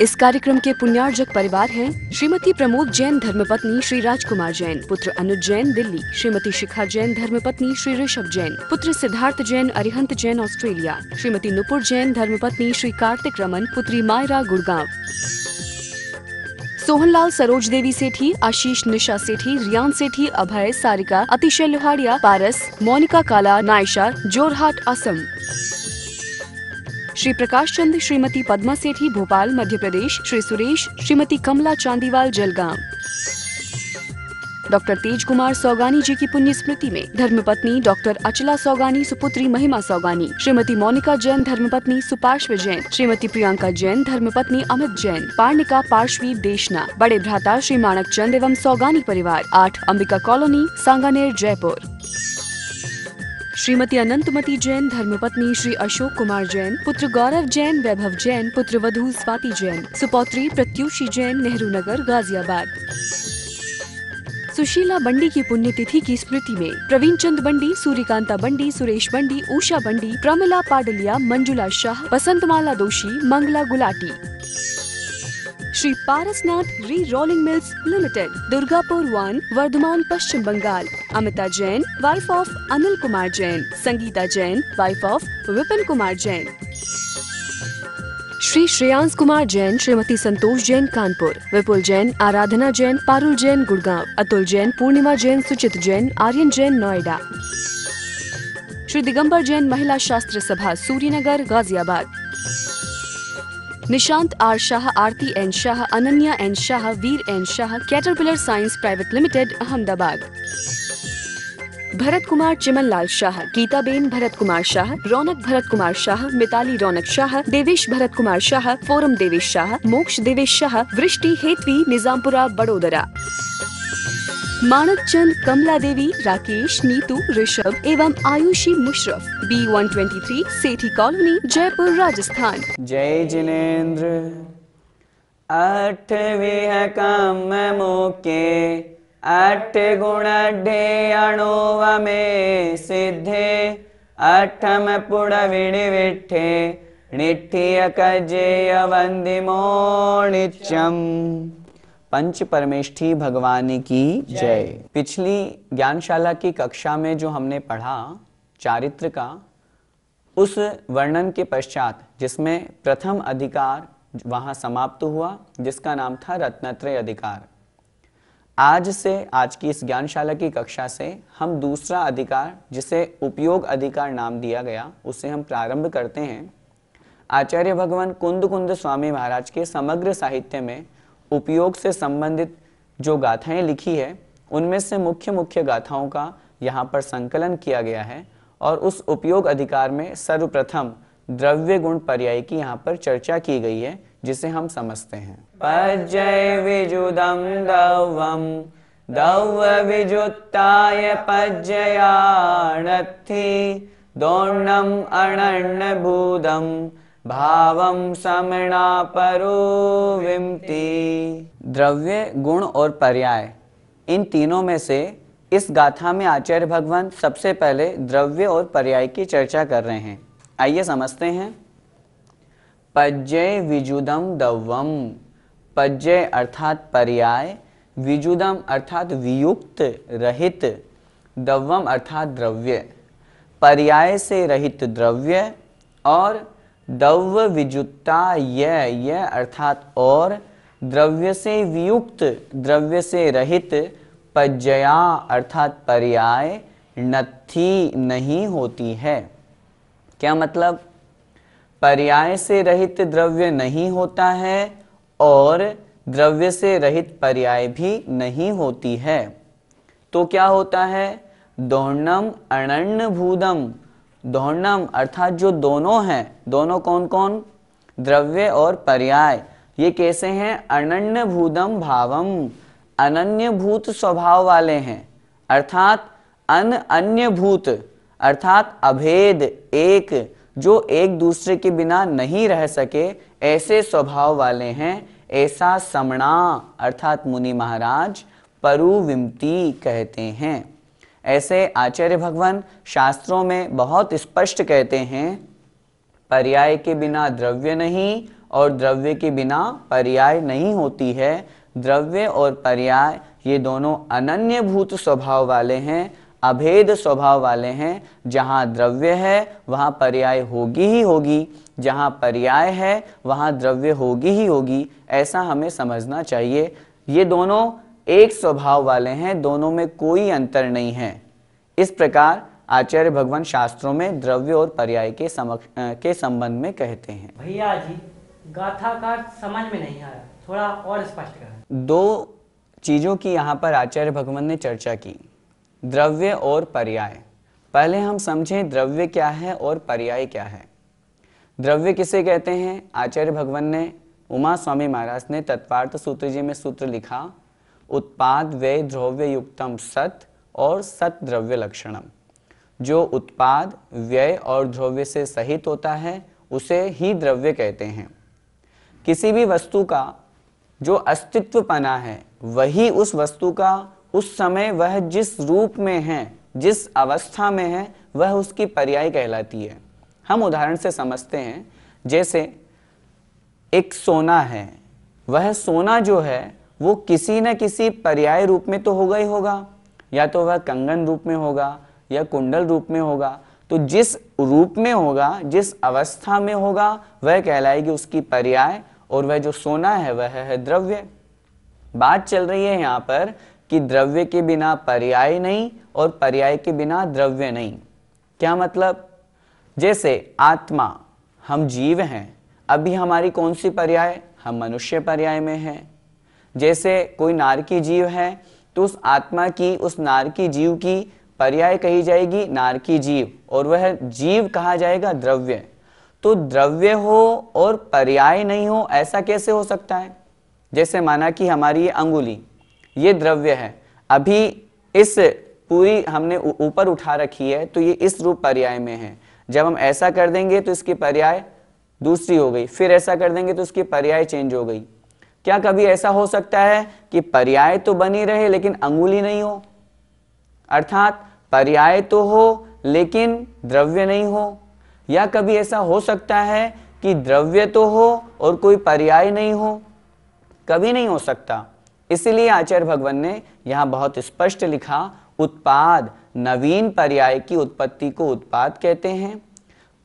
इस कार्यक्रम के पुण्यार्जक परिवार हैं श्रीमती प्रमोद जैन धर्मपत्नी श्री राजकुमार जैन, पुत्र अनुज जैन दिल्ली, श्रीमती शिखा जैन धर्मपत्नी श्री ऋषभ जैन, पुत्र सिद्धार्थ जैन अरिहंत जैन ऑस्ट्रेलिया, श्रीमती नुपुर जैन धर्मपत्नी श्री कार्तिक रमन, पुत्री मायरा गुड़गांव। सोहनलाल सरोज देवी सेठी, आशीष निशा सेठी, रियान सेठी, अभय, सारिका, अतिशय लोहाड़िया, पारस, मोनिका काला, नायशा, जोरहाट, असम। श्री प्रकाश चंद, श्रीमती पद्मा सेठी, भोपाल मध्य प्रदेश, श्री सुरेश, श्रीमती कमला चांदीवाल, जलगांव। डॉक्टर तेज कुमार सौगानी जी की पुण्य स्मृति में धर्मपत्नी डॉक्टर अचला सौगानी, सुपुत्री महिमा सौगानी, श्रीमती मोनिका जैन धर्मपत्नी सुपार्श्व जैन, श्रीमती प्रियंका जैन धर्मपत्नी अमित जैन, पार्णिका पार्श्वी देशना, बड़े भ्राता श्री माणक चंद एवं सौगानी परिवार, 8 अंबिका कॉलोनी, सांगानेर, जयपुर। श्रीमती अनंतमती जैन धर्मपत्नी श्री अशोक कुमार जैन, पुत्र गौरव जैन, वैभव जैन, पुत्र वधू स्वाति जैन, सुपौत्री प्रत्युषी जैन, नेहरू नगर, गाजियाबाद। सुशीला बंडी की पुण्यतिथि की स्मृति में प्रवीण चंद बंडी, सूर्यकांता बंडी, सुरेश बंडी, उषा बंडी, प्रमिला पाडलिया, मंजुला शाह, बसंतमाला दोषी, Mangla Gulati. Shri Parasnath re rolling mills limited, Durgapur 1, Vardhaman, Paschim Bengal. Amita Jain, wife of Anil Kumar Jain, Sangeeta Jain, wife of Vipin Kumar Jain. Shri Shreyansh Kumar Jain, Shrimati Santosh Jain, Kanpur, Vipul Jain, Aradhana Jain, Parul Jain, Gurgaon, Atul Jain, Purnima Jain, Suchit Jain, Aryan Jain, Noida. Shri Digambar Jain, Mahila Shastra Sabha, Suryanagar, Ghaziabad. Nishant R Shah, Aarti N Shah, Ananya N Shah, Veer N Shah, caterpillar science private limited, Ahmedabad. Bharat Kumar Chimanlal Shah, Geetaben Bharat Kumar Shah, Raunak Bharat Kumar Shah, Mitali Raunak Shah, Devesh Bharat Kumar Shah, Foram Devesh Shah, Moksh Devesh Shah, वृष्टि हेतवी, निजामपुरा, बड़ोदरा। माणक चंद, कमला देवी, राकेश, नीतू, ऋषभ एवं आयुषी मुशरफ, B123, सेठी कॉलोनी, जयपुर, राजस्थान। जय जिनेन्द्र। 8वीं है काम मुके, 8 गुण अणुव में सिद्धे, 8म पुड़विण विठे, निठिय कजेय वंदिमो नित्यम। पंच परमेष्ठी भगवान की जय। पिछली ज्ञानशाला की कक्षा में जो हमने पढ़ा चारित्र का, उस वर्णन के पश्चात जिसमें प्रथम अधिकार वहां समाप्त हुआ, जिसका नाम था रत्नत्रय अधिकार। आज से, आज की इस ज्ञानशाला की कक्षा से हम दूसरा अधिकार, जिसे उपयोग अधिकार नाम दिया गया, उसे हम प्रारंभ करते हैं। आचार्य भगवान कुंद कुंद स्वामी महाराज के समग्र साहित्य में उपयोग से संबंधित जो गाथाएं लिखी है, उनमें से मुख्य मुख्य गाथाओं का यहाँ पर संकलन किया गया है और उस उपयोग अधिकार में सर्वप्रथम द्रव्य गुण पर्याय की यहाँ पर चर्चा की गई है, जिसे हम समझते हैं। पज्जय विजुदम दौवम, दौव विजुत्ताय पज्जयाणत्थि, दोर्णम अनन्न भूदम, भावम समणा परोविमति। द्रव्य, गुण और पर्याय, इन तीनों में से इस गाथा में आचार्य भगवान सबसे पहले द्रव्य और पर्याय की चर्चा कर रहे हैं। आइए समझते हैं। पज्जय विजुदम दौवम, पज्जय अर्थात पर्याय, विजुदम अर्थात वियुक्त रहित, दौवम अर्थात द्रव्य। पर्याय से रहित द्रव्य और दौव विजुत्ता यह अर्थात और, द्रव्य से वियुक्त, द्रव्य से रहित, पज्जया अर्थात पर्याय, नत्थी नहीं होती है। क्या मतलब? पर्याय से रहित द्रव्य नहीं होता है और द्रव्य से रहित पर्याय भी नहीं होती है। तो क्या होता है? दोर्णम अनन्न भूदम, दोर्णम अर्थात जो दोनों हैं, दोनों कौन कौन? द्रव्य और पर्याय। ये कैसे हैं? अनन्य भूदम भावम, अनन्य भूत स्वभाव वाले हैं, अर्थात अन्य भूत अर्थात अभेद, एक, जो एक दूसरे के बिना नहीं रह सके, ऐसे स्वभाव वाले हैं। ऐसा समणा अर्थात मुनि महाराज परुविमति कहते हैं। ऐसे आचार्य भगवान शास्त्रों में बहुत स्पष्ट कहते हैं, पर्याय के बिना द्रव्य नहीं और द्रव्य के बिना पर्याय नहीं होती है। द्रव्य और पर्याय ये दोनों अनन्यभूत स्वभाव वाले हैं, अभेद स्वभाव वाले हैं। जहाँ द्रव्य है वहाँ पर्याय होगी ही होगी, जहाँ पर्याय है वहाँ द्रव्य होगी ही होगी, ऐसा हमें समझना चाहिए। ये दोनों एक स्वभाव वाले हैं, दोनों में कोई अंतर नहीं है। इस प्रकार आचार्य भगवान शास्त्रों में द्रव्य और पर्याय के संबंध में कहते हैं। भैया जी, गाथा का समझ में नहीं आया, थोड़ा और स्पष्ट करें। दो चीजों की यहाँ पर आचार्य भगवान ने चर्चा की, द्रव्य और पर्याय। पहले हम समझें द्रव्य क्या है और पर्याय क्या है। द्रव्य किसे कहते हैं? आचार्य भगवान ने, उमा स्वामी महाराज ने तत्वार्थ सूत्र जी में सूत्र लिखा, उत्पाद व्यय द्रव्य युक्तम सत और सत द्रव्य लक्षणम। जो उत्पाद व्यय और द्रव्य से सहित होता है उसे ही द्रव्य कहते हैं। किसी भी वस्तु का जो अस्तित्वपना है वही उस वस्तु का उस समय वह जिस रूप में है, जिस अवस्था में है, वह उसकी पर्याय कहलाती है। हम उदाहरण से समझते हैं, जैसे एक सोना है, वह सोना जो है वो किसी न किसी पर्याय रूप में तो होगा ही होगा, या तो वह कंगन रूप में होगा या कुंडल रूप में होगा। तो जिस रूप में होगा, जिस अवस्था में होगा, वह कहलाएगी उसकी पर्याय, और वह जो सोना है वह है द्रव्य। बात चल रही है यहाँ पर कि द्रव्य के बिना पर्याय नहीं और पर्याय के बिना द्रव्य नहीं। क्या मतलब? जैसे आत्मा, हम जीव हैं, अभी हमारी कौन सी पर्याय? हम मनुष्य पर्याय में हैं। जैसे कोई नारकी जीव है तो उस आत्मा की, उस नारकी जीव की पर्याय कही जाएगी नारकी जीव, और वह जीव कहा जाएगा द्रव्य। तो द्रव्य हो और पर्याय नहीं हो, ऐसा कैसे हो सकता है? जैसे माना कि हमारी ये अंगुली, ये द्रव्य है, अभी इस पूरी हमने ऊपर उठा रखी है तो ये इस रूप पर्याय में है। जब हम ऐसा कर देंगे तो इसकी पर्याय दूसरी हो गई, फिर ऐसा कर देंगे तो इसकी पर्याय चेंज हो गई। क्या कभी ऐसा हो सकता है कि पर्याय तो बनी रहे लेकिन अंगुली नहीं हो? अर्थात पर्याय तो हो लेकिन द्रव्य नहीं हो। या कभी ऐसा हो सकता है कि द्रव्य तो हो और कोई पर्याय नहीं हो? कभी नहीं हो सकता। इसलिए आचार्य भगवान ने यहाँ बहुत स्पष्ट लिखा, उत्पाद, नवीन पर्याय की उत्पत्ति को उत्पाद कहते हैं,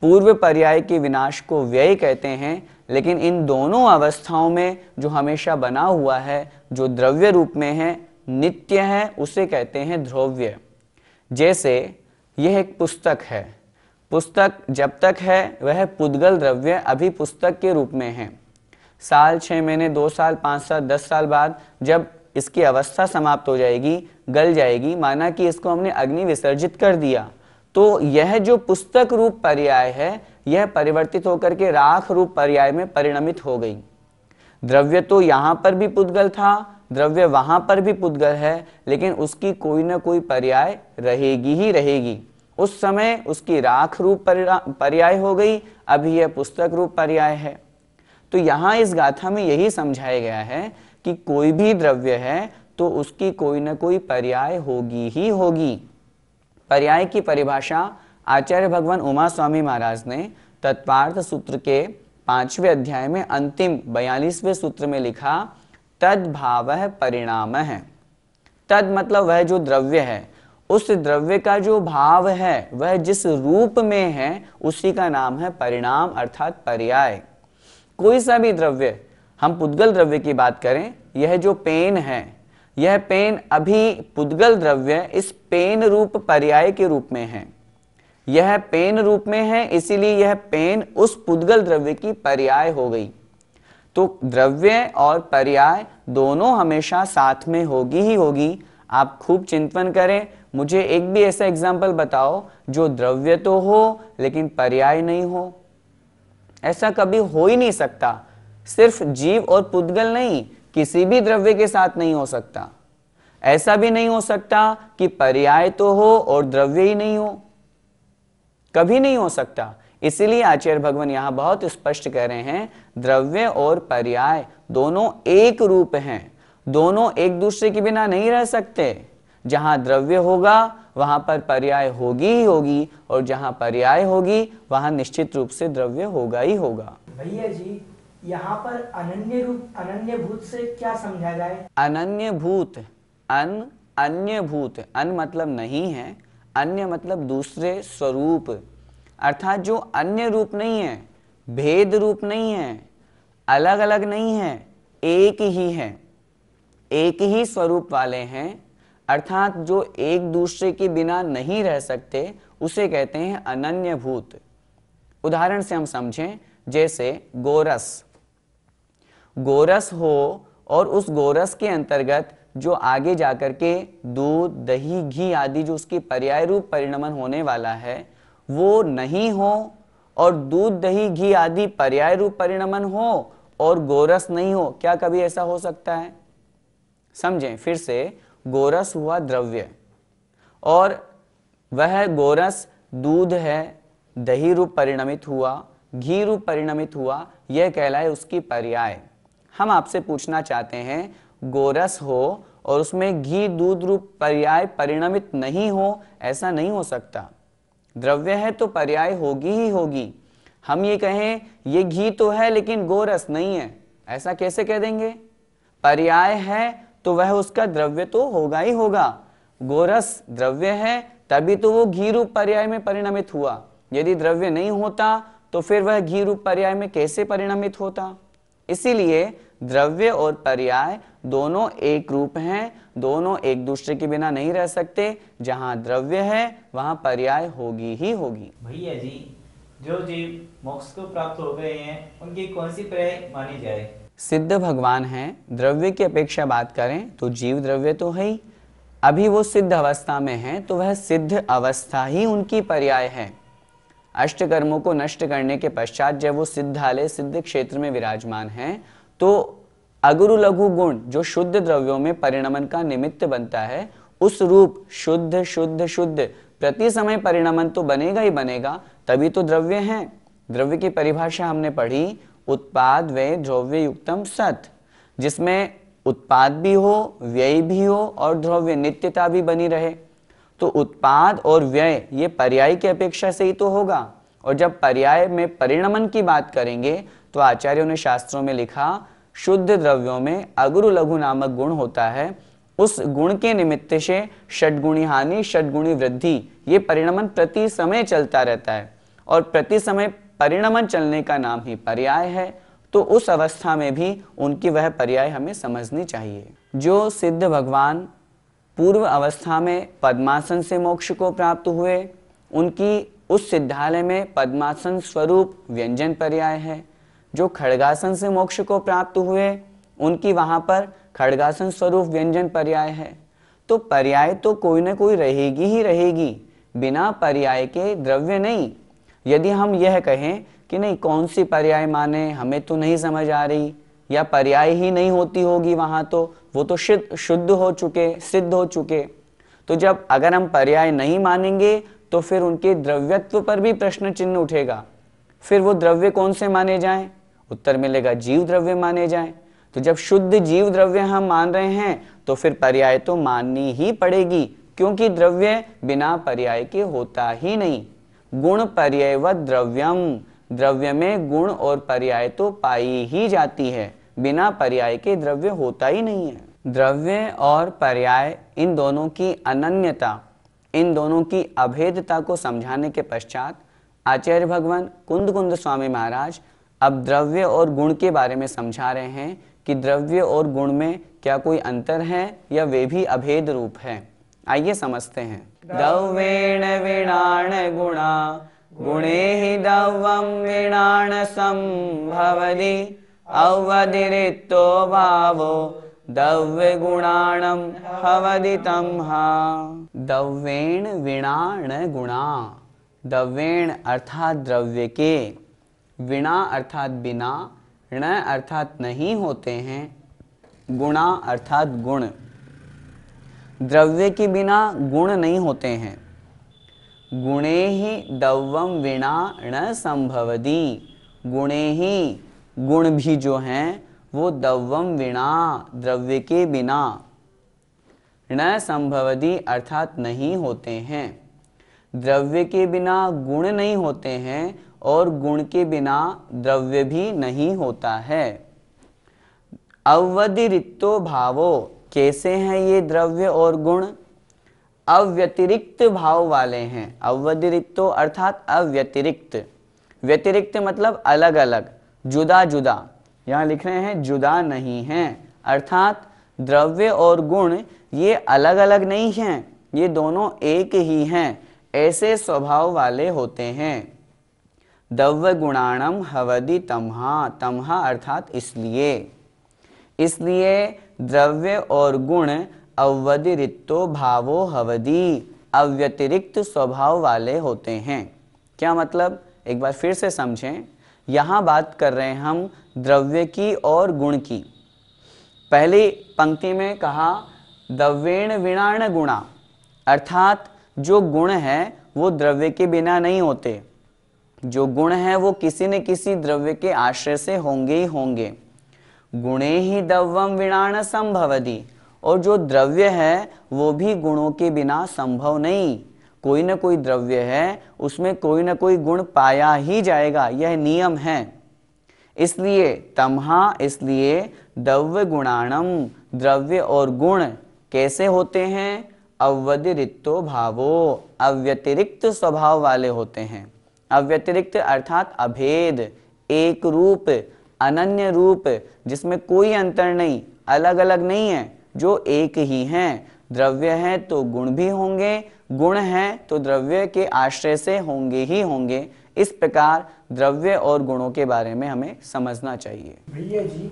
पूर्व पर्याय के विनाश को व्यय कहते हैं। लेकिन इन दोनों अवस्थाओं में जो हमेशा बना हुआ है, जो द्रव्य रूप में है, नित्य है, उसे कहते हैं द्रव्य। जैसे यह एक पुस्तक है, पुस्तक जब तक है वह पुद्गल द्रव्य अभी पुस्तक के रूप में है। साल, 6 महीने, 2 साल, 5 साल, 10 साल बाद जब इसकी अवस्था समाप्त हो जाएगी, गल जाएगी, माना कि इसको हमने अग्नि विसर्जित कर दिया, तो यह जो पुस्तक रूप पर्याय है यह परिवर्तित होकर के राख रूप पर्याय में परिणमित हो गई। द्रव्य तो यहाँ पर भी पुद्गल था, द्रव्य वहां पर भी पुद्गल है, लेकिन उसकी कोई ना कोई पर्याय रहेगी ही रहेगी। उस समय उसकी राख रूप पर्याय हो गई, अभी यह पुस्तक रूप पर्याय है। तो यहाँ इस गाथा में यही समझाया गया है कि कोई भी द्रव्य है तो उसकी कोई ना कोई पर्याय होगी ही होगी। पर्याय की परिभाषा आचार्य भगवान उमा स्वामी महाराज ने तत्वार्थ सूत्र के 5वें अध्याय में अंतिम 42वें सूत्र में लिखा, तद भावः परिणामः। तद मतलब वह जो द्रव्य है, उस द्रव्य का जो भाव है, वह जिस रूप में है, उसी का नाम है परिणाम अर्थात पर्याय। कोई सा भी द्रव्य, हम पुद्गल द्रव्य की बात करें, यह जो पेन है, यह पेन अभी पुद्गल द्रव्य इस पेन रूप पर्याय के रूप में है। यह पेन रूप में है, इसीलिए यह पेन उस पुद्गल द्रव्य की पर्याय हो गई। तो द्रव्य और पर्याय दोनों हमेशा साथ में होगी ही होगी। आप खूब चिंतन करें, मुझे एक भी ऐसा एग्जाम्पल बताओ जो द्रव्य तो हो लेकिन पर्याय नहीं हो। ऐसा कभी हो ही नहीं सकता। सिर्फ जीव और पुद्गल नहीं, किसी भी द्रव्य के साथ नहीं हो सकता। ऐसा भी नहीं हो सकता कि पर्याय तो हो और द्रव्य ही नहीं हो, कभी नहीं हो सकता। इसीलिए आचार्य भगवान यहां बहुत स्पष्ट कह रहे हैं, द्रव्य और पर्याय दोनों एक रूप हैं, दोनों एक दूसरे के बिना नहीं रह सकते। जहां द्रव्य होगा वहां पर पर्याय होगी ही होगी, और जहां पर्याय होगी वहां निश्चित रूप से द्रव्य होगा ही होगा। भैया जी, यहाँ पर अनन्य रूप अनन्य भूत से क्या समझा जाए? अनन्य भूत, अन्य भूत, अन मतलब नहीं है, अन्य मतलब दूसरे स्वरूप, अर्थात जो अन्य रूप नहीं है, भेद रूप नहीं है, अलग अलग नहीं है, एक ही है, एक ही स्वरूप वाले हैं, अर्थात जो एक दूसरे के बिना नहीं रह सकते, उसे कहते हैं अनन्य भूत। उदाहरण से हम समझें, जैसे गोरस, गोरस हो और उस गोरस के अंतर्गत जो आगे जाकर के दूध, दही, घी आदि जो उसकी पर्याय रूप परिणमन होने वाला है वो नहीं हो, और दूध, दही, घी आदि पर्याय रूप परिणमन हो और गोरस नहीं हो, क्या कभी ऐसा हो सकता है? समझें फिर से, गोरस हुआ द्रव्य और वह गोरस दूध है, दही रूप परिणमित हुआ, घी रूप परिणमित हुआ, यह कहलाए उसकी पर्याय। हम आपसे पूछना चाहते हैं, गोरस हो और उसमें घी दूध रूप पर्याय परिणमित नहीं हो, ऐसा नहीं हो सकता। द्रव्य है तो पर्याय होगी ही होगी। हम ये कहें ये घी तो है लेकिन गोरस नहीं है, ऐसा कैसे कह देंगे? पर्याय है तो वह उसका द्रव्य तो होगा ही होगा। गोरस द्रव्य है तभी तो वो घी रूप पर्याय में परिणमित हुआ। यदि द्रव्य नहीं होता तो फिर वह घी रूप पर्याय में कैसे परिणमित होता? इसीलिए द्रव्य और पर्याय दोनों एक रूप हैं, दोनों एक दूसरे के बिना नहीं रह सकते। जहां द्रव्य है वहां पर्याय होगी ही होगी। भैया जी, जो जीव मोक्ष को प्राप्त हो गए हैं उनकी कौन सी पर्याय मानी जाए? सिद्ध भगवान हैं, द्रव्य की अपेक्षा बात करें तो जीव द्रव्य तो है ही, अभी वो सिद्ध अवस्था में हैं तो वह सिद्ध अवस्था ही उनकी पर्याय है। अष्ट कर्मों को नष्ट करने के पश्चात जब वो सिद्धालय सिद्ध क्षेत्र में विराजमान हैं तो अगुरु लघु गुण जो शुद्ध द्रव्यों में परिणमन का निमित्त बनता है, उस रूप शुद्ध शुद्ध शुद्ध प्रति समय परिणमन तो बनेगा ही बनेगा, तभी तो द्रव्य है। द्रव्य की परिभाषा हमने पढ़ी, उत्पाद व्यय द्रव्य युक्तम सत, जिसमें उत्पाद भी हो, व्यय भी हो और द्रव्य नित्यता भी बनी रहे। तो उत्पाद और व्यय ये पर्याय की अपेक्षा से ही तो होगा। और जब पर्याय में परिणमन की बात करेंगे तो आचार्यों ने शास्त्रों में लिखा, शुद्ध द्रव्यों में अगुरु लघु नामक गुण होता है, उस गुण के निमित्त से षड्गुणी हानि षड्गुणी वृद्धि ये परिणमन प्रति समय चलता रहता है, और प्रति समय परिणमन चलने का नाम ही पर्याय है। तो उस अवस्था में भी उनकी वह पर्याय हमें समझनी चाहिए। जो सिद्ध भगवान पूर्व अवस्था में पद्मासन से मोक्ष को प्राप्त हुए, उनकी उस सिद्धालय में पद्मासन स्वरूप व्यंजन पर्याय है। जो खड्गासन से मोक्ष को प्राप्त हुए, उनकी वहां पर खड्गासन स्वरूप व्यंजन पर्याय है। तो पर्याय तो कोई ना कोई रहेगी ही रहेगी, बिना पर्याय के द्रव्य नहीं। यदि हम यह कहें कि नहीं कौन सी पर्याय माने, हमें तो नहीं समझ आ रही, या पर्याय ही नहीं होती होगी वहां, तो वो तो शुद्ध हो चुके, सिद्ध हो चुके, तो जब अगर हम पर्याय नहीं मानेंगे तो फिर उनके द्रव्यत्व पर भी प्रश्न चिन्ह उठेगा। फिर वो द्रव्य कौन से माने जाएं? उत्तर मिलेगा जीव द्रव्य माने जाएं। तो जब शुद्ध जीव द्रव्य हम मान रहे हैं तो फिर पर्याय तो माननी ही पड़ेगी, क्योंकि द्रव्य बिना पर्याय के होता ही नहीं। गुण पर्यायवत द्रव्यम, द्रव्य में गुण और पर्याय तो पाई ही जाती है, बिना पर्याय के द्रव्य होता ही नहीं है। द्रव्य और पर्याय इन दोनों की अनन्यता, इन दोनों की अभेदता को समझाने के पश्चात आचार्य भगवान कुंद कुंद स्वामी महाराज अब द्रव्य और गुण के बारे में समझा रहे हैं कि द्रव्य और गुण में क्या कोई अंतर है या वे भी अभेद रूप है। आइए समझते हैं। द्रव्येण विणाण गुणा गुणे ही द्रव्यम विणाण संभवति अवधिरितो भावो द्रव्य गुणाणम भवति तमहा। द्रव्येण विणाण गुणा, द्रव्येण अर्थात द्रव्य के, विणा अर्थात बिना, ण अर्थात नहीं होते हैं, गुणा अर्थात गुण। द्रव्य के बिना गुण नहीं होते हैं। गुणे ही द्रव्यम विना न संभवति, गुणे ही गुण भी जो हैं वो द्रव्यम विना द्रव्य के बिना, न संभवति अर्थात नहीं होते हैं। द्रव्य के बिना गुण नहीं होते हैं और गुण के बिना द्रव्य भी नहीं होता है। अव्यतिरिक्तो भावो, कैसे हैं ये द्रव्य और गुण? अव्यतिरिक्त भाव वाले हैं। अव्यतिरिक्तो अर्थात अव्यतिरिक्त, व्यतिरिक्त मतलब अलग अलग, जुदा जुदा, यहाँ लिख रहे हैं जुदा नहीं हैं, अर्थात द्रव्य और गुण ये अलग अलग नहीं हैं, ये दोनों एक ही हैं, ऐसे स्वभाव वाले होते हैं। द्रव्य गुणाणम हवदि तमहा, तमहा अर्थात इसलिए, इसलिए द्रव्य और गुण अव्यतिरिक्तो भावो हवदि, अव्यतिरिक्त स्वभाव वाले होते हैं। क्या मतलब, एक बार फिर से समझें। यहाँ बात कर रहे हैं हम द्रव्य की और गुण की। पहली पंक्ति में कहा द्रव्येण विणाण गुणा, अर्थात जो गुण है वो द्रव्य के बिना नहीं होते, जो गुण है वो किसी न किसी द्रव्य के आश्रय से होंगे ही होंगे। गुणे ही द्रव्यम विणाण संभवति, और जो द्रव्य है वो भी गुणों के बिना संभव नहीं, कोई न कोई द्रव्य है उसमें कोई न कोई गुण पाया ही जाएगा, यह नियम है। इसलिए तमहा, इसलिए द्रव्य गुणाणम, द्रव्य और गुण कैसे होते हैं? अव्यतिरिक्तो भावो, अव्यतिरिक्त स्वभाव वाले होते हैं। अव्यतिरिक्त अर्थात अभेद, एक रूप, अनन्य रूप, जिसमें कोई अंतर नहीं, अलग अलग नहीं है, जो एक ही हैं। द्रव्य है तो गुण भी होंगे, गुण है तो द्रव्य के आश्रय से होंगे ही होंगे। इस प्रकार द्रव्य और गुणों के बारे में हमें समझना चाहिए। भैया जी,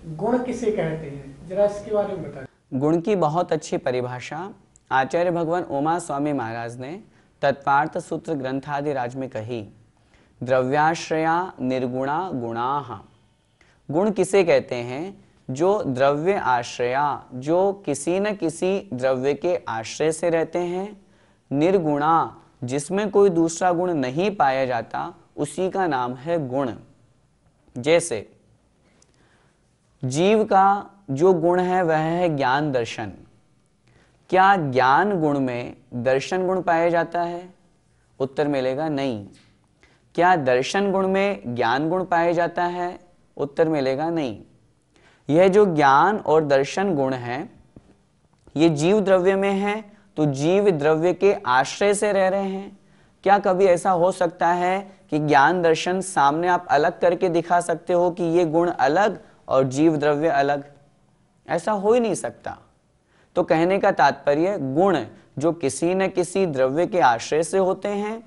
गुण किसे कहते हैं, जरा इसके बारे में बताएं। गुण की बहुत अच्छी परिभाषा आचार्य भगवान उमा स्वामी महाराज ने तत्वार्थ सूत्र ग्रंथादिराज में कही। द्रव्याश्रया निर्गुणा गुणाः, गुण किसे कहते हैं? जो द्रव्य आश्रया, जो किसी न किसी द्रव्य के आश्रय से रहते हैं। निर्गुणा, जिसमें कोई दूसरा गुण नहीं पाया जाता, उसी का नाम है गुण। जैसे जीव का जो गुण है वह है ज्ञान दर्शन। क्या ज्ञान गुण में दर्शन गुण पाया जाता है? उत्तर मिलेगा नहीं। क्या दर्शन गुण में ज्ञान गुण पाया जाता है? उत्तर मिलेगा नहीं। यह जो ज्ञान और दर्शन गुण है ये जीव द्रव्य में है, तो जीव द्रव्य के आश्रय से रह रहे हैं। क्या कभी ऐसा हो सकता है कि ज्ञान दर्शन सामने आप अलग करके दिखा सकते हो कि ये गुण अलग और जीव द्रव्य अलग? ऐसा हो ही नहीं सकता। तो कहने का तात्पर्य, गुण जो किसी न किसी द्रव्य के आश्रय से होते हैं,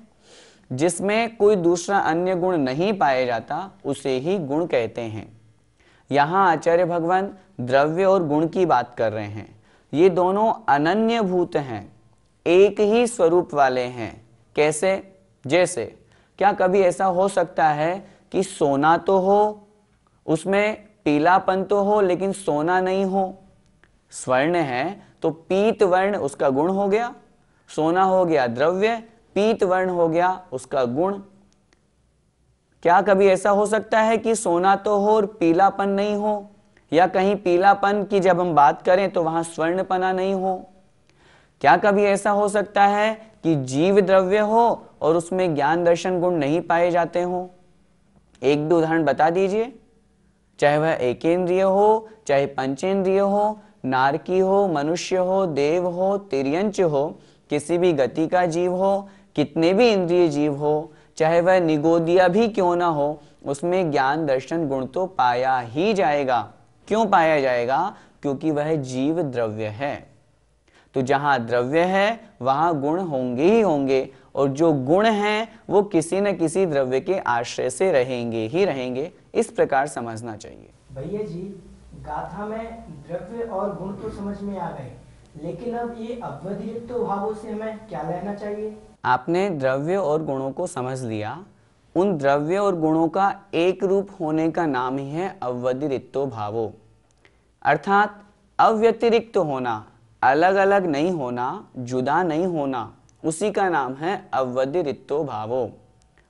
जिसमें कोई दूसरा अन्य गुण नहीं पाया जाता, उसे ही गुण कहते हैं। यहाँ आचार्य भगवान द्रव्य और गुण की बात कर रहे हैं। ये दोनों अनन्य भूत हैं, एक ही स्वरूप वाले हैं। कैसे? जैसे क्या कभी ऐसा हो सकता है कि सोना तो हो, उसमें पीलापन तो हो, लेकिन सोना नहीं हो? स्वर्ण है तो पीत वर्ण उसका गुण हो गया, सोना हो गया द्रव्य, पीत वर्ण हो गया उसका गुण। क्या कभी ऐसा हो सकता है कि सोना तो हो और पीलापन नहीं हो, या कहीं पीलापन की जब हम बात करें तो वहां स्वर्णपना नहीं हो? क्या कभी ऐसा हो सकता है कि जीव द्रव्य हो और उसमें ज्ञान दर्शन गुण नहीं पाए जाते हो? एक दो उदाहरण बता दीजिए। चाहे वह एकेंद्रिय हो, चाहे पंचेंद्रिय हो, नारकी हो, मनुष्य हो, देव हो, तिर्यंच हो, किसी भी गति का जीव हो, कितने भी इंद्रिय जीव हो, चाहे वह निगोदिया भी क्यों ना हो, उसमें ज्ञान दर्शन गुण तो पाया ही जाएगा। क्यों पाया जाएगा? क्योंकि वह जीव द्रव्य है। तो जहां द्रव्य है वहां गुण होंगे ही होंगे, और जो गुण हैं वो किसी न किसी द्रव्य के आश्रय से रहेंगे ही रहेंगे। इस प्रकार समझना चाहिए। भैया जी, गाथा में द्रव्य और गुण तो समझ में आ गए, लेकिन अब ये अव्यतिरिक्त भावों से हमें क्या लेना चाहिए? आपने द्रव्य और गुणों को समझ लिया। उन द्रव्य और गुणों का एक रूप होने का नाम ही है अव्यतिरिक्तो भावो, अर्थात अव्यतिरिक्त होना, अलग अलग नहीं होना, जुदा नहीं होना, उसी का नाम है अव्यतिरिक्तो भावो।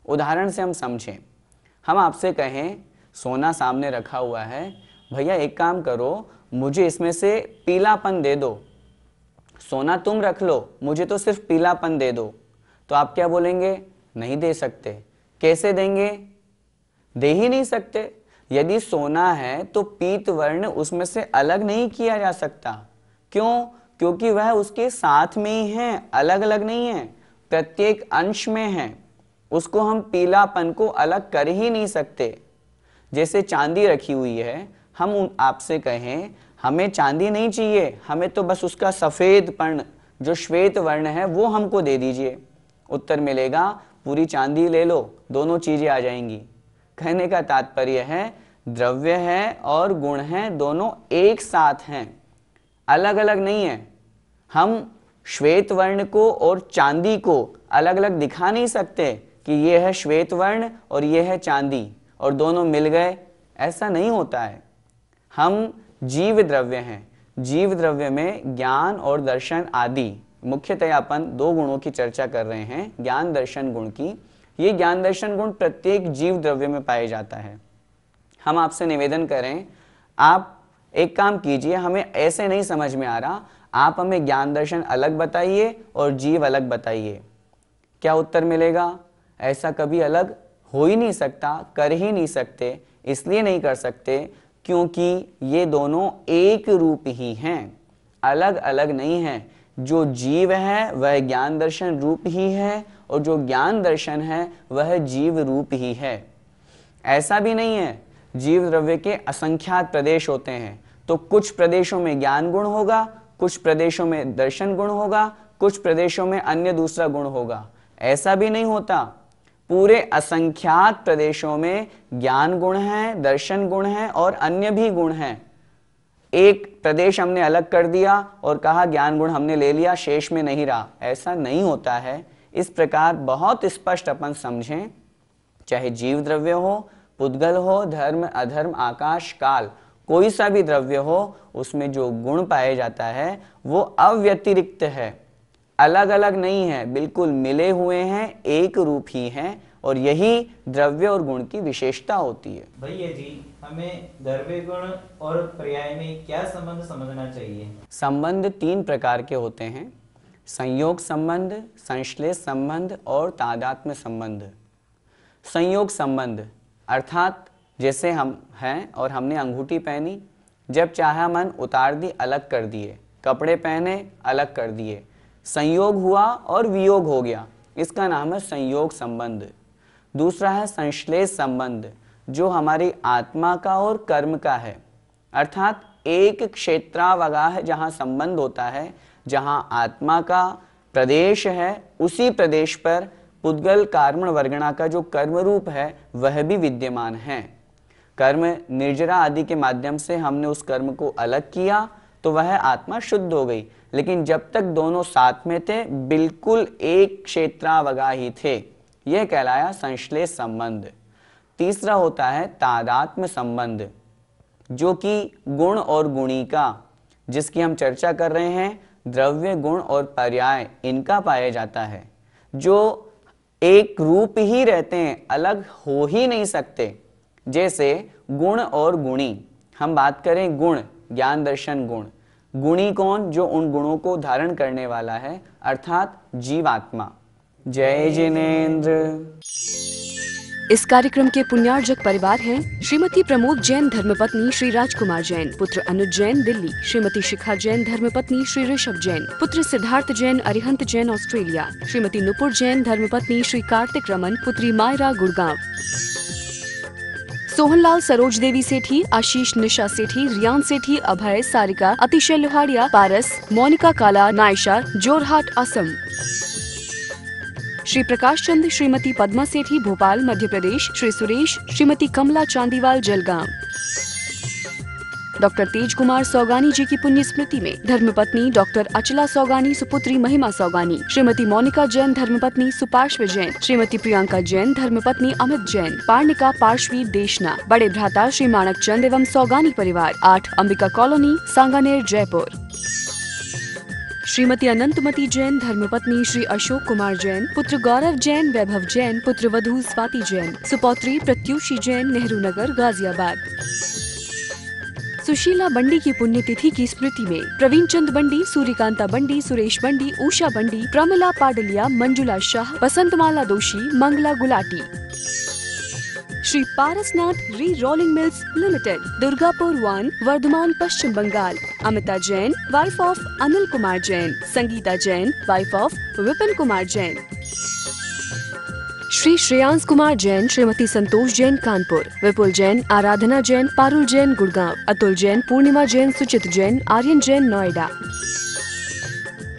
उदाहरण से हम समझें। हम आपसे कहें सोना सामने रखा हुआ है, भैया एक काम करो, मुझे इसमें से पीलापन दे दो। सोना तुम रख लो, मुझे तो सिर्फ पीलापन दे दो। तो आप क्या बोलेंगे? नहीं दे सकते। कैसे देंगे? दे ही नहीं सकते। यदि सोना है तो पीत वर्ण उसमें से अलग नहीं किया जा सकता। क्यों? क्योंकि वह उसके साथ में ही है, अलग अलग नहीं है, प्रत्येक अंश में है। उसको हम पीलापन को अलग कर ही नहीं सकते। जैसे चांदी रखी हुई है, हम आपसे कहें हमें चांदी नहीं चाहिए, हमें तो बस उसका सफेदपन जो श्वेत वर्ण है वो हमको दे दीजिए, उत्तर मिलेगा पूरी चांदी ले लो, दोनों चीजें आ जाएंगी। कहने का तात्पर्य है द्रव्य है और गुण है, दोनों एक साथ हैं, अलग अलग नहीं है। हम श्वेत वर्ण को और चांदी को अलग अलग दिखा नहीं सकते कि ये है श्वेत वर्ण और ये है चांदी और दोनों मिल गए, ऐसा नहीं होता है। हम जीव द्रव्य हैं, जीव द्रव्य में ज्ञान और दर्शन आदि, मुख्यतया अपन दो गुणों की चर्चा कर रहे हैं, ज्ञान दर्शन गुण की। ये ज्ञान दर्शन गुण प्रत्येक जीव द्रव्य में पाए जाता है। हम आपसे निवेदन करें, आप एक काम कीजिए, हमें ऐसे नहीं समझ में आ रहा, आप हमें ज्ञान दर्शन अलग बताइए और जीव अलग बताइए, क्या उत्तर मिलेगा? ऐसा कभी अलग हो ही नहीं सकता, कर ही नहीं सकते। इसलिए नहीं कर सकते क्योंकि ये दोनों एक रूप ही हैं, अलग अलग नहीं है। जो जीव है वह ज्ञान दर्शन रूप ही है और जो ज्ञान दर्शन है वह जीव रूप ही है। ऐसा भी नहीं है, जीव द्रव्य के असंख्यात प्रदेश होते हैं, तो कुछ प्रदेशों में ज्ञान गुण होगा, कुछ प्रदेशों में दर्शन गुण होगा, कुछ प्रदेशों में अन्य दूसरा गुण होगा। ऐसा भी नहीं होता, पूरे असंख्यात प्रदेशों में ज्ञान गुण है, दर्शन गुण है और अन्य भी गुण हैं। एक प्रदेश हमने अलग कर दिया और कहा ज्ञान गुण हमने ले लिया, शेष में नहीं रहा, ऐसा नहीं होता है। इस प्रकार बहुत स्पष्ट अपन समझें, चाहे जीव द्रव्य हो, पुद्गल हो, धर्म अधर्म, आकाश काल, कोई सा भी द्रव्य हो, उसमें जो गुण पाया जाता है वो अव्यतिरिक्त है, अलग अलग नहीं है, बिल्कुल मिले हुए हैं, एक रूप ही हैं और यही द्रव्य और गुण की विशेषता होती है। भैया जी, हमें द्रव्य गुण और पर्याय में क्या संबंध समझना चाहिए? संबंध तीन प्रकार के होते हैं, संयोग संबंध, संश्लेष संबंध और तादात्म्य संबंध। संयोग संबंध अर्थात जैसे हम हैं और हमने अंगूठी पहनी, जब चाहा मन उतार दी, अलग कर दिए, कपड़े पहने अलग कर दिए, संयोग हुआ और वियोग हो गया, इसका नाम है संयोग संबंध। दूसरा है संश्लेष संबंध, जो हमारी आत्मा का और कर्म का है, अर्थात एक क्षेत्रावगाह जहाँ संबंध होता है, जहाँ आत्मा का प्रदेश है, उसी प्रदेश पर पुद्गल कार्मण वर्गणा का जो कर्म रूप है वह भी विद्यमान है। कर्म निर्जरा आदि के माध्यम से हमने उस कर्म को अलग किया तो वह आत्मा शुद्ध हो गई, लेकिन जब तक दोनों साथ में थे बिल्कुल एक क्षेत्रावगाह ही थे, यह कहलाया संश्लेष संबंध। तीसरा होता है तादात्म्य संबंध, जो कि गुण और गुणी का, जिसकी हम चर्चा कर रहे हैं, द्रव्य गुण और पर्याय इनका पाया जाता है, जो एक रूप ही रहते हैं, अलग हो ही नहीं सकते। जैसे गुण और गुणी, हम बात करें गुण, ज्ञान दर्शन गुण, गुणी कौन? जो उन गुणों को धारण करने वाला है, अर्थात जीवात्मा। जय जिनेन्द्र। इस कार्यक्रम के पुण्यार्जक परिवार हैं श्रीमती प्रमोद जैन धर्मपत्नी श्री राजकुमार जैन, पुत्र अनुज जैन दिल्ली, श्रीमती शिखा जैन धर्मपत्नी श्री ऋषभ जैन, पुत्र सिद्धार्थ जैन अरिहंत जैन ऑस्ट्रेलिया, श्रीमती नुपुर जैन धर्मपत्नी श्री कार्तिक रमन, पुत्री मायरा गुड़गांव। सोहनलाल सरोज देवी सेठी, आशीष निशा सेठी, रियान सेठी, अभय, सारिका, अतिशय लोहाड़िया, पारस, मोनिका काला, नायशा, जोरहाट असम। श्री प्रकाश चंद, श्रीमती पद्मा सेठी भोपाल मध्य प्रदेश, श्री सुरेश, श्रीमती कमला चांदीवाल जलगांव। डॉक्टर तेज कुमार सौगानी जी की पुण्य स्मृति में धर्मपत्नी डॉक्टर अचला सौगानी, सुपुत्री महिमा सौगानी, श्रीमती मोनिका जैन धर्मपत्नी सुपार्श्व जैन, श्रीमती प्रियंका जैन धर्मपत्नी अमित जैन, पार्णिका पार्श्वी देशना, बड़े भ्राता श्री माणक चंद एवं सौगानी परिवार, 8 अंबिका कॉलोनी, सांगानेर, जयपुर। श्रीमती अनंतमती जैन धर्मपत्नी श्री अशोक कुमार जैन, पुत्र गौरव जैन, वैभव जैन, पुत्र वधू स्वाति जैन, सुपौत्री प्रत्युषी जैन, नेहरू नगर, गाजियाबाद। सुशीला बंडी की पुण्यतिथि की स्मृति में प्रवीण चंद बंडी, सूर्यकांता बंडी, सुरेश बंडी, उषा बंडी, प्रमिला पाडलिया, मंजुला शाह, बसंतमाला दोषी, Mangla Gulati. Shri Parasnath re rolling mills limited, Durgapur 1, Vardhaman, Paschim Bengal. Amita Jain, wife of Anil Kumar Jain. Sangeeta Jain, wife of Vipin Kumar Jain. Shri Shreyansh Kumar Jain, Shrimati Santosh Jain, Kanpur. Vipul Jain, Aradhana Jain, Parul Jain, Gurgaon. Atul Jain, Purnima Jain, Suchit Jain, Aryan Jain, Noida.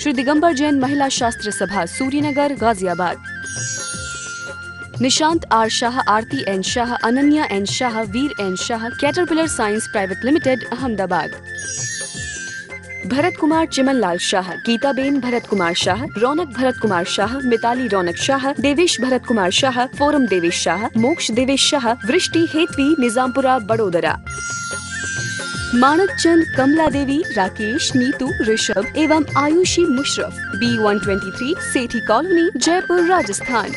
Shri Digambar Jain, Mahila Shastra Sabha, Suryanagar, Ghaziabad. Nishant R Shah, Aarti N Shah, Ananya N Shah, Veer N Shah, caterpillar science private limited, Ahmedabad. Bharat Kumar Chimanlal Shah, Geetaben Bharat Kumar Shah, Raunak Bharat Kumar Shah, Mitali Raunak Shah, Devesh Bharat Kumar Shah, Foram Devesh Shah, Moksh Devesh Shah, वृष्टि हेतवी, निजामपुरा, बड़ोदरा। मानक चंद, कमला देवी, राकेश, नीतू, ऋषभ एवं आयुषी मुशरफ, B123, सेठी कॉलोनी, जयपुर, राजस्थान।